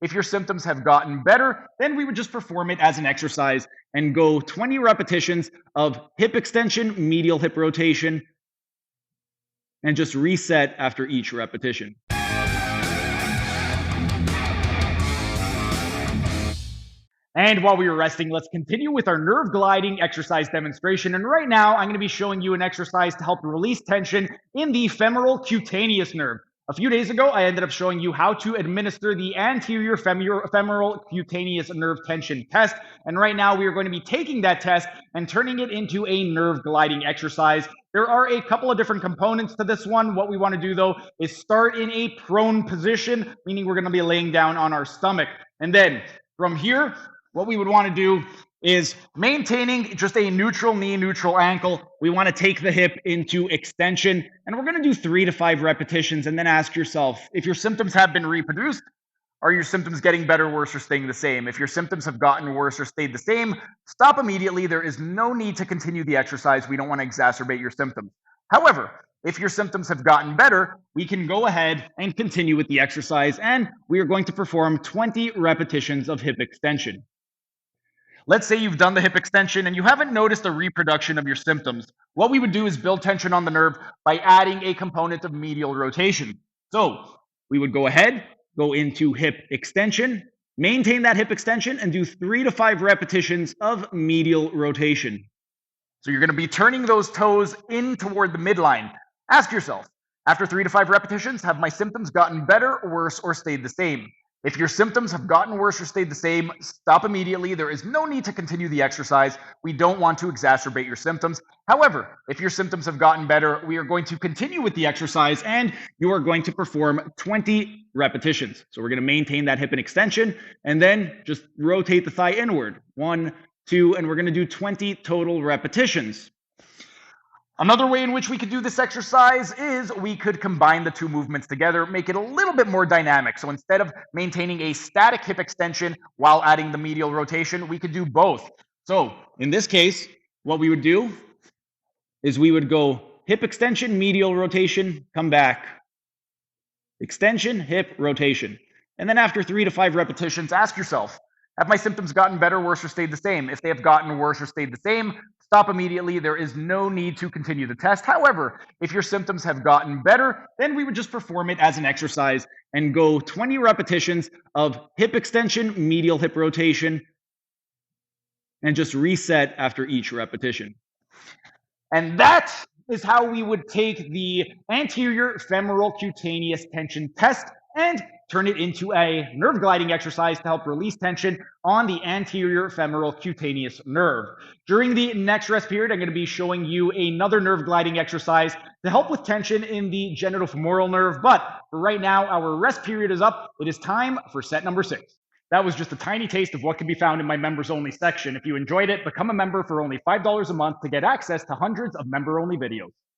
If your symptoms have gotten better, then we would just perform it as an exercise and go 20 repetitions of hip extension, medial hip rotation, and just reset after each repetition. And while we were resting, let's continue with our nerve gliding exercise demonstration. And right now, I'm going to be showing you an exercise to help release tension in the femoral cutaneous nerve. A few days ago, I ended up showing you how to administer the anterior femoral cutaneous nerve tension test. And right now, we are going to be taking that test and turning it into a nerve gliding exercise. There are a couple of different components to this one. What we want to do, though, is start in a prone position, meaning we're going to be laying down on our stomach. And then from here, what we would want to do is maintaining just a neutral knee, neutral ankle. We want to take the hip into extension, and we're going to do 3 to 5 repetitions, and then ask yourself, if your symptoms have been reproduced, are your symptoms getting better, worse, or staying the same? If your symptoms have gotten worse or stayed the same, stop immediately. There is no need to continue the exercise. We don't want to exacerbate your symptoms. However, if your symptoms have gotten better, we can go ahead and continue with the exercise, and we are going to perform 20 repetitions of hip extension. Let's say you've done the hip extension and you haven't noticed a reproduction of your symptoms. What we would do is build tension on the nerve by adding a component of medial rotation. So we would go ahead, go into hip extension, maintain that hip extension, and do 3 to 5 repetitions of medial rotation. So you're going to be turning those toes in toward the midline. Ask yourself, after 3 to 5 repetitions, have my symptoms gotten better, worse, or stayed the same? If your symptoms have gotten worse or stayed the same, stop immediately. There is no need to continue the exercise. We don't want to exacerbate your symptoms. However, if your symptoms have gotten better, we are going to continue with the exercise and you are going to perform 20 repetitions. So we're going to maintain that hip and extension and then just rotate the thigh inward. 1, 2, and we're going to do 20 total repetitions. Another way in which we could do this exercise is we could combine the two movements together, make it a little bit more dynamic. So instead of maintaining a static hip extension while adding the medial rotation, we could do both. So in this case, what we would do is we would go hip extension, medial rotation, come back, extension, hip rotation. And then after 3 to 5 repetitions, ask yourself, have my symptoms gotten better, worse, or stayed the same? If they have gotten worse or stayed the same, stop immediately. There is no need to continue the test. However, if your symptoms have gotten better, then we would just perform it as an exercise and go 20 repetitions of hip extension, medial hip rotation, and just reset after each repetition. And that is how we would take the anterior femoral cutaneous tension test and turn it into a nerve gliding exercise to help release tension on the anterior femoral cutaneous nerve. During the next rest period, I'm going to be showing you another nerve gliding exercise to help with tension in the genitofemoral nerve. But for right now, our rest period is up. It is time for set number 6. That was just a tiny taste of what can be found in my members only section. If you enjoyed it, become a member for only $5 a month to get access to hundreds of member only videos.